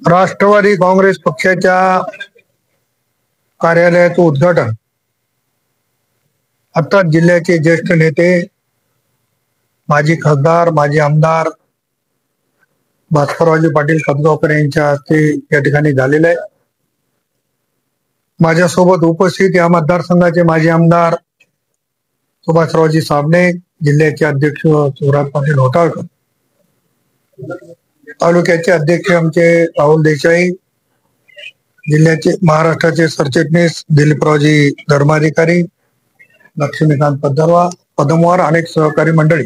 राष्ट्रवादी काँग्रेस पक्षाच्या कार्यालयाचं उद्घाटन आता जिल्ह्याचे ज्येष्ठ नेते, माजी खासदार, माजी आमदार भास्कररावजी पाटील खतगावकर यांच्या हस्ते या ठिकाणी झालेलं आहे. माझ्यासोबत उपस्थित या मतदारसंघाचे माजी आमदार सुभाषरावजी साबणे, जिल्ह्याचे अध्यक्ष शिवराज पाटील होटाळकर, तालुक्याचे अध्यक्ष आमचे राहुल देसाई, जिल्ह्याचे महाराष्ट्राचे सरचिटणीस दिलीपरावजी धर्माधिकारी, लक्ष्मीकांत पदमवार, अनेक सहकारी मंडळी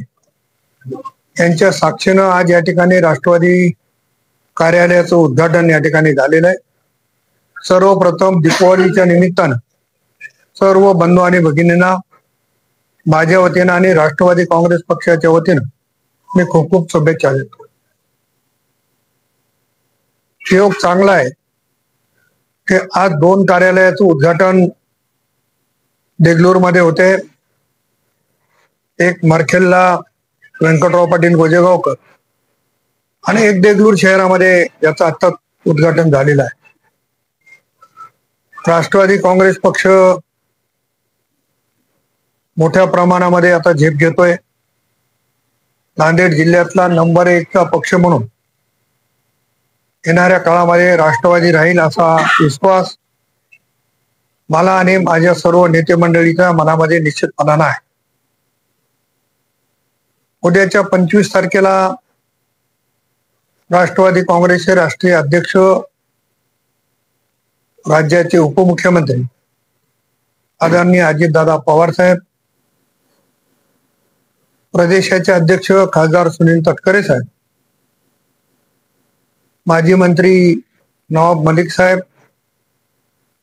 यांच्या साक्षीनं आज या ठिकाणी राष्ट्रवादी कार्यालयाचं उद्घाटन या ठिकाणी झालेलं आहे. सर्वप्रथम दीपावलीच्या निमित्तानं सर्व बंधू आणि भगिनींना माझ्या वतीनं आणि राष्ट्रवादी काँग्रेस पक्षाच्या वतीनं मी खूप खूप शुभेच्छा देतो. योग चांगला आहे की आज दोन कार्यालयाचं उद्घाटन देगलूरमध्ये होते. एक मरखेलला व्यंकटराव पाटील गोजेगावकर आणि एक देगलूर शहरामध्ये याचं आता उद्घाटन झालेलं आहे. राष्ट्रवादी काँग्रेस पक्ष मोठ्या प्रमाणामध्ये आता झेप घेतोय. नांदेड जिल्ह्यातला नंबर 1 चा पक्ष म्हणून येणाऱ्या काळामध्ये राष्ट्रवादी राहील असा विश्वास मला आणि माझ्या सर्व नेते मंडळीच्या मनामध्ये निश्चितपणानं आहे. उद्याच्या 25 तारखेला राष्ट्रवादी काँग्रेसचे राष्ट्रीय अध्यक्ष, राज्याचे उपमुख्यमंत्री आदरणीय अजितदादा पवार साहेब, प्रदेशाचे अध्यक्ष खासदार सुनील तटकरे साहेब, माजी मंत्री नवाब मलिक साहेब,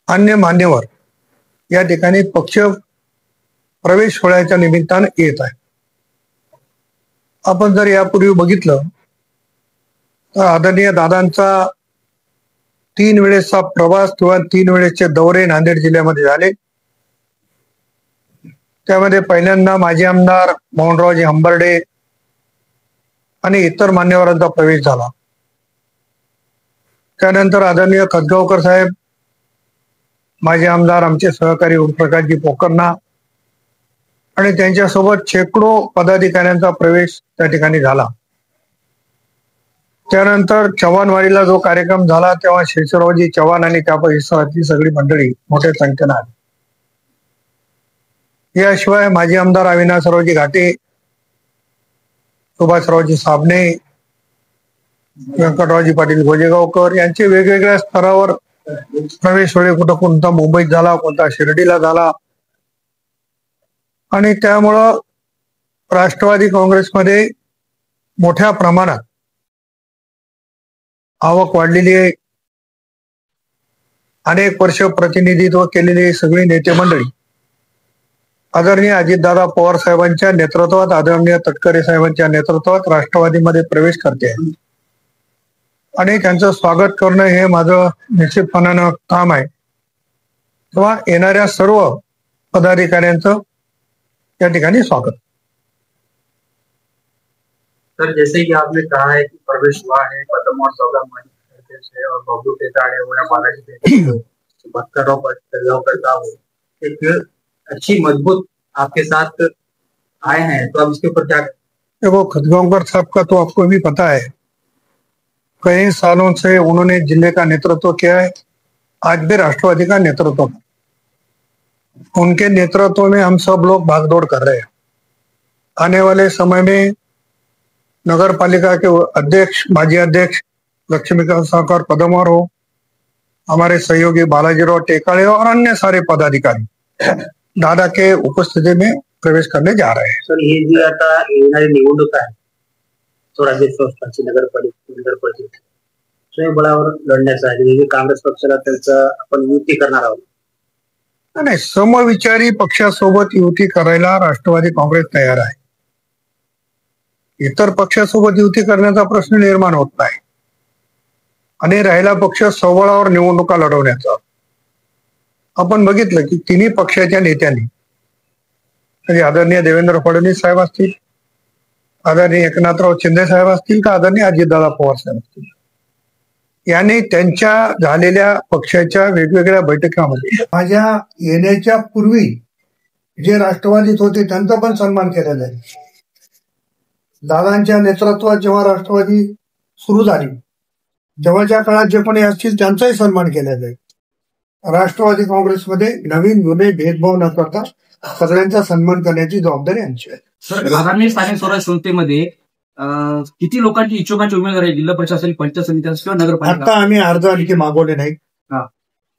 अन्य मान्यवर या ठिकाणी पक्ष प्रवेश सोहळ्याच्या निमित्तानं येत आहे. आपण जर यापूर्वी बघितलं तर आदरणीय दादांचा 3 वेळेसचा प्रवास किंवा 3 वेळेसचे दौरे नांदेड जिल्ह्यामध्ये झाले. त्यामध्ये पहिल्यांदा माजी आमदार मोहनरावजी हंबर्डे आणि इतर मान्यवरांचा प्रवेश झाला. त्यानंतर आदरणीय खतगावकर साहेब, माजी आमदार आमचे सहकारी ओमप्रकाशजी पोकर्णा आणि त्यांच्यासोबत शेकडो पदाधिकाऱ्यांचा प्रवेश त्या ठिकाणी झाला. त्यानंतर चव्हाणवाडीला जो कार्यक्रम झाला तेव्हा शेषरावजी चव्हाण आणि त्या परिसरातली सगळी मंडळी मोठ्या संख्येनं आली. याशिवाय माजी आमदार अविनाशरावजी घाटे, सुभाषरावजी साबणे, व्यंकटरावजी पाटील गोजेगावकर यांचे वेगवेगळ्या स्तरावर प्रवेश सोहळे, कुठं कोणता मुंबईत झाला, कोणता शिर्डीला झाला. आणि त्यामुळं राष्ट्रवादी काँग्रेसमध्ये मोठ्या प्रमाणात आवक वाढलेली आहे. अनेक वर्ष प्रतिनिधित्व केलेली सगळी नेते मंडळी आदरणीय अजितदादा पवार साहेबांच्या नेतृत्वात, आदरणीय तटकरे साहेबांच्या नेतृत्वात राष्ट्रवादीमध्ये प्रवेश करते आहे आणि त्यांचं स्वागत करणं हे माझं निश्चितपणानं काम आहे. तेव्हा येणाऱ्या सर्व पदाधिकाऱ्यांचं या ठिकाणी स्वागत. सर, जैसे कि आपने कहा है कि प्रवेश हुआ है पदमवार है और बबलू टेकाड़े हो या बालाजी भक्तराव खतगावकर साहब हो, एक अच्छी मजबूत आपके साथ आए हैं, तो अब इसके ऊपर क्या? देखो, खतगावकर साहब का तो आपको भी पता है, कई सालों से उन्होंने जिले का नेतृत्व किया है, आज भी राष्ट्रवादी का नेतृत्व। उनके नेतृत्व में हम सब लोग भागदौड़ कर रहे हैं। आने वाले समय में नगर पालिका के अध्यक्ष, माजी अध्यक्ष लक्ष्मीकांत साहब पदमवार हो, हमारे सहयोगी बालाजीराव टेकाड़े और अन्य सारे पदाधिकारी दादा के उपस्थिति में प्रवेश करने जा रहे हैं। सर, हे जी आता येणारी निवडणूक आहे स्वराज्याची नगर परिषद स्वयंबळावर लढण्याचा आहे, काँग्रेस पक्षाला त्यांचं आपण युती करणार आहोत. नाही, समविचारी पक्षासोबत युती करायला राष्ट्रवादी काँग्रेस तयार आहे. इतर पक्षासोबत युती करण्याचा प्रश्न निर्माण होत नाही. आणि राहिला पक्ष स्वबळावर निवडणुका लढवण्याचा, आपण बघितलं की तिन्ही पक्षाच्या नेत्यांनी, म्हणजे आदरणीय देवेंद्र फडणवीस साहेब असतील, आदरणीय एकनाथराव शिंदे साहेब असतील का आदरणीय अजितदादा पवार साहेब असतील, यांनी त्यांच्या झालेल्या पक्षाच्या वेगवेगळ्या बैठकांमध्ये माझ्या येण्याच्या पूर्वी जे राष्ट्रवादीत होते त्यांचा पण सन्मान केला जाईल. दादांच्या नेतृत्वात जेव्हा राष्ट्रवादी सुरू झाली तेव्हाच्या काळात जे कोणी असतील त्यांचाही सन्मान केला जाईल. राष्ट्रवादी काँग्रेसमध्ये नवीन जुने भेदभाव न करता सगळ्यांचा सन्मान करण्याची जबाबदारी आमची आहे. सर, आगामी स्थानिक स्वराज्य संस्थेमध्ये किती लोकांची इच्छुकांची उमेदवार आहे जिल्हा प्रशासन, पंचायत समिती किंवा नगरपालिका? आता आम्ही अर्ज आणखी मागवले नाही.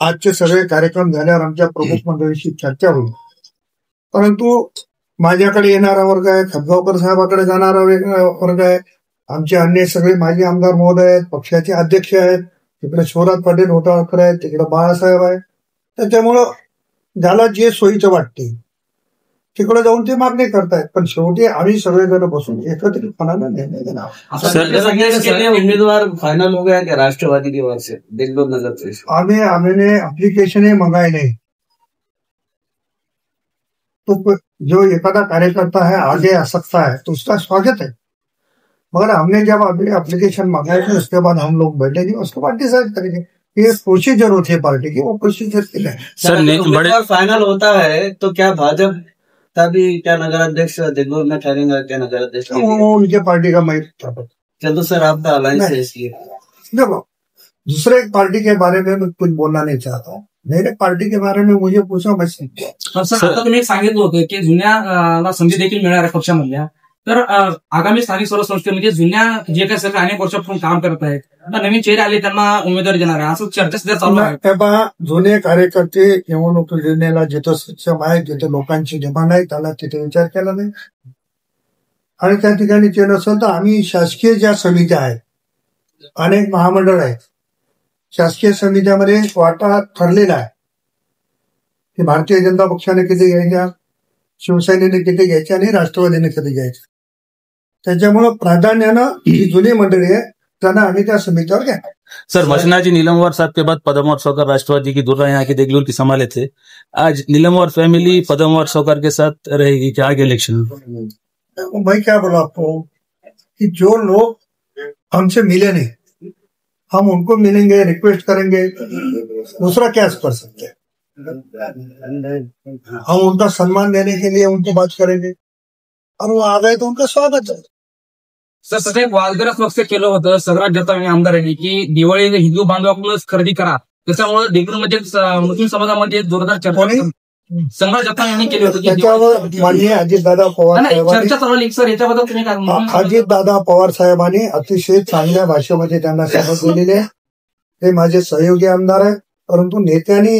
आजचे सगळे कार्यक्रम झाल्यावर आमच्या प्रमुख मंडळीशी चर्चा होईल. परंतु माझ्याकडे येणारा वर्ग आहे, खतगावकर साहेबाकडे जाणारा वेगळा वर्ग आहे, आमचे अन्य सगळे माजी आमदार महोदय आहेत, पक्षाचे अध्यक्ष आहेत, तिकडे शिवराज पाटील होटाळकर आहेत, तिकडे बाळासाहेब आहेत. त्याच्यामुळं ज्याला जे सोयीचं वाटते तिकडे जाऊन ते मागणी करतायत. पण शेवटी आम्ही सगळेजण बसून एकत्रितपणाने निर्णय देणार. उम्मीदवार फाइनल हो गया क्या राष्ट्रवादी की ओर से देगलूर नगर परिषद? हमने एप्लीकेशन ही मंगाई नहीं. तो जो एखादा कार्यकर्ता है आगे आ सकता है तो उसका स्वागत है, मगर हमने जब अभी एप्लीकेशन मंगाए थे उसके बाद हम लोग बैठेंगे, उसके बाद डिसाइड करेंगे. ये प्रोसीजर होती है पार्टी की, वो प्रोसीजर के लिए. सर, फाइनल होता है तो क्या भाजपा तभी क्या नगराध्यक्ष देगलूर में ठहरेंगे? क्या नगराध्यक्ष वो उनके पार्टी का मैं चलो सर, आपका अलायंस है इसलिए. देखो, दूसरे पार्टी के बारे में मैं कुछ बोलना नहीं चाहता हूँ. मेरे पार्टी के बारे में मुझे पूछा मैं सर, आता तुम्ही सांगितलं होतं की जुन्या संधी देखील मिळणार आहे पक्षामधल्या. तर आगामी स्थानिक स्वराज्य संस्थेमध्ये जुन्या जे काही सगळे अनेक वर्षापासून काम करत आहेत, नवीन चेहरे आले त्यांना उमेदवारी देणार आहे असं चर्चा सध्या चालू आहे. जुने कार्यकर्ते निवडणूक योजनेला जिथं सक्षम आहे, जिथे लोकांची डिमांड आहे त्याला तिथे विचार केला नाही आणि त्या ठिकाणी केलं असेल तर आम्ही शासकीय ज्या समित्या आहेत, अनेक महामंडळ आहेत, शासकीय समित्यामध्ये वाटा ठरलेला आहे की भारतीय जनता पक्षाने किती घ्यायच्या, शिवसेनेने किती घ्यायचे आणि राष्ट्रवादीने किती घ्यायचे. त्याच्यामुळं प्राधान्यानं जी जुनी मंडळी आहे त्यांना आम्ही त्या समितीवर घ्या. सर, मसना जी नीलमवार साहब के बाद पदमवार सौकर राष्ट्रवादी की दूर यहाँ के देगलूर की संभाले थे. आज नीलमवार फैमिली पदमवार सौकर के साथ रहेगी क्या आगे इलेक्शन? मैं क्या बोला आपको कि जो लोग हमसे मिले नहीं, हम उनको मिलेंगे, रिक्वेस्ट करेंगे, दूसरा क्या कर सकते हैं. हम उनका सम्मान देने के लिए उनको बात करेंगे और वो आ गए तो उनका स्वागत है. सर, सध्या एक वादग्रस्त वक्तव्य केलं होतं सगळ्यात जास्त आमदारांनी की दिवाळी हिंदू बांधवाकडूनच खरेदी करा, त्याच्यामुळे देगलूरमध्ये मुस्लिम समाजामध्ये जोरदार चर्चा संग्राम जगताप यांनी केली होती. त्याच्यावर माननीय अजितदादा पवार साहेबांनी, चर्चा चालू सर, याच्याबद्दल तुम्ही काय? अजितदादा पवार साहेबांनी अतिशय चांगल्या भाषेमध्ये त्यांना शपथ दिलेली आहे. ते माझे सहयोगी आमदार आहे. परंतु नेत्यांनी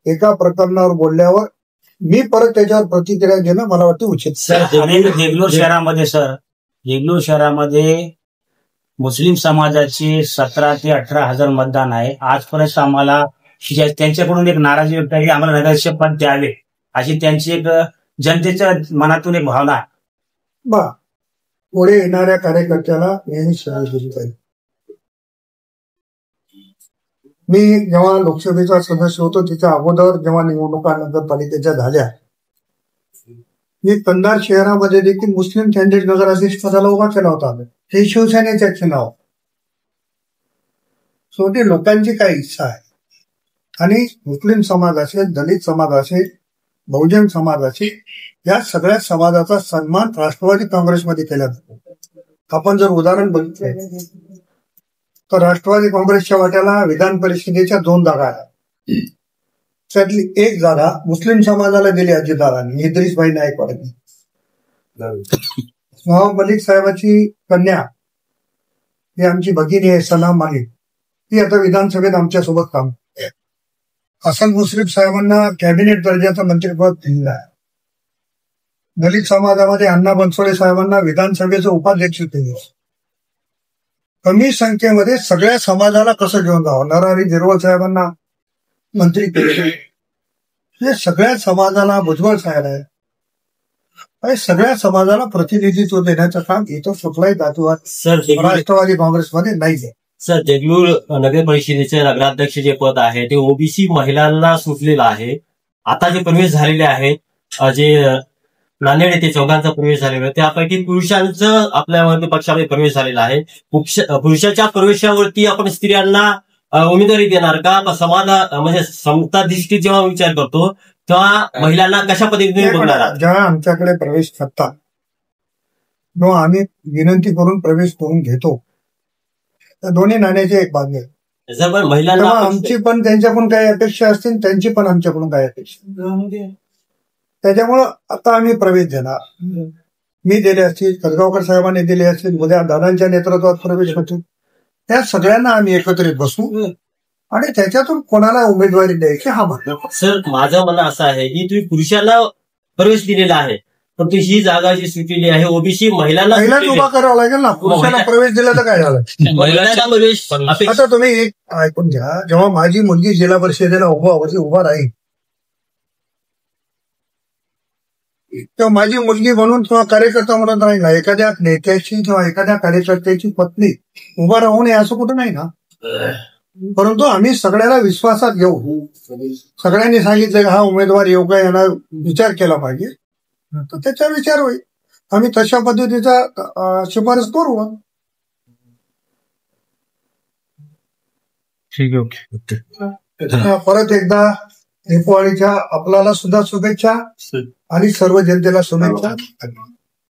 एका प्रकरणावर बोलल्यावर मी परत त्याच्यावर प्रतिक्रिया देणं मला वाटतं उचित. देगलूर शहरामध्ये सर, देगलूर शहरामध्ये मुस्लिम समाजाचे 17 ते 18 हजार मतदान आहे. आजपर्यंत आम्हाला त्यांच्याकडून एक नाराजी व्यक्त आहे की आम्हाला नगराध्यक्ष पद द्यावे, अशी त्यांची एक जनतेच्या मनातून एक भावना आहे. पुढे येणाऱ्या कार्यकर्त्याला नेहमी सवय दिली पाहिजे. मी जेव्हा लोकसभेचा सदस्य होतो त्याच्या अगोदर जेव्हा निवडणुका नगरपालिकेच्या झाल्या, मी कंधार शहरामध्ये देखील मुस्लिम कॅन्डिडेट नगराध्यक्ष पदाला उभा केला होता. हे शिवसेनेच्या नाव. शेवटी लोकांची काय इच्छा आहे आणि मुस्लिम समाज असेल, दलित समाज असेल, बहुजन समाज असेल, या सगळ्या समाजाचा सन्मान राष्ट्रवादी काँग्रेसमध्ये केला जातो. आपण जर उदाहरण बघितलं तर राष्ट्रवादी काँग्रेसच्या वाट्याला विधान परिषदेच्या 2 जागा आहेत. त्यातली एक जागा मुस्लिम समाजाला दिली अजितदादांनी, इद्रिसभाई नाईकवाडांनी. नवाब मलिक साहेबाची कन्या ही आमची भगिनी आहे, सलाम मालिक, ती आता विधानसभेत आमच्यासोबत काम करते. हसन मुश्रीफ साहेबांना कॅबिनेट दर्जाचं मंत्रिपद दिलेलं आहे. दलित समाजामध्ये अण्णा बनसोडे साहेबांना विधानसभेचं उपाध्यक्ष केले. कमी संख्येमध्ये सगळ्या समाजाला कसं घेऊन जावं, नरहरी झिरवळ साहेबांना मंत्री केले. हे सगळ्या समाजाला, भुजबळ साहेब आहे, आणि सगळ्या समाजाला प्रतिनिधित्व देण्याचं काम इथं कुठलाही जातीवाद राष्ट्रवादी काँग्रेसमध्ये नाही आहे. सर, देगलूर नगर परिषदेचे नगराध्यक्ष जे पद आहे ते ओबीसी महिलांना सुटलेलं आहे. आता जे प्रवेश झालेले आहेत, जे नांदेड येथे चौघांचा प्रवेश झालेला आहे. त्यापैकी पुरुषांचं आपल्यावरती पक्षामध्ये प्रवेश झालेला आहे. पुरुषाच्या प्रवेशावरती आपण स्त्रियांना उमेदवारी देणार का समाजा म्हणजे समता दृष्टी जेव्हा विचार करतो तेव्हा महिलांना कशा पद्धतीने बघणार आहात? जेव्हा आमच्याकडे प्रवेश करतात तेव्हा आम्ही विनंती करून प्रवेश करून घेतो. तर दोन्ही नाण्याचे एक बाजू आहे. जर पण महिलांना तेव्हा आमची पण त्यांच्याकडून काही अपेक्षा असतील, त्यांची पण आमच्याकडून काही अपेक्षा. त्याच्यामुळं आता आम्ही प्रवेश देणार. मी दिले असतील, कसगावकर साहेबांनी दिले असतील, उद्या दादांच्या नेतृत्वात प्रवेश होतील. त्या सगळ्यांना आम्ही एकत्रित बसू आणि त्याच्यातून कोणाला उमेदवारी द्यायची हा भाग. सर माझं म्हणणं असं आहे की तुम्ही पुरुषांना प्रवेश दिलेला आहे पण ही जागा जी सुटलेली आहे ओबीसी महिलांना उभा करावा लागेल ना. पुरुषाला प्रवेश दिला तर काय झालं? महिलांना प्रवेश आता तुम्ही एक ऐकून घ्या, जेव्हा माझी मुलगी जिल्हा परिषदेला उभा राहील तेव्हा माझी मुलगी म्हणून किंवा कार्यकर्ता म्हणून राहील ना. एखाद्या नेत्याची किंवा एखाद्या कार्यकर्त्याची पत्नी उभा राहू नये असं कुठं नाही ना. परंतु आम्ही सगळ्याला विश्वासात घेऊ. सगळ्यांनी सांगितलं की हा उमेदवार योग्य यांना विचार केला पाहिजे तर त्याचा विचार होईल. आम्ही तशा पद्धतीचा शिफारस करू. ठीक आहे. परत एकदा दीपावलीच्या आपल्याला सुद्धा शुभेच्छा आणि सर्व जनतेला शुभेच्छा.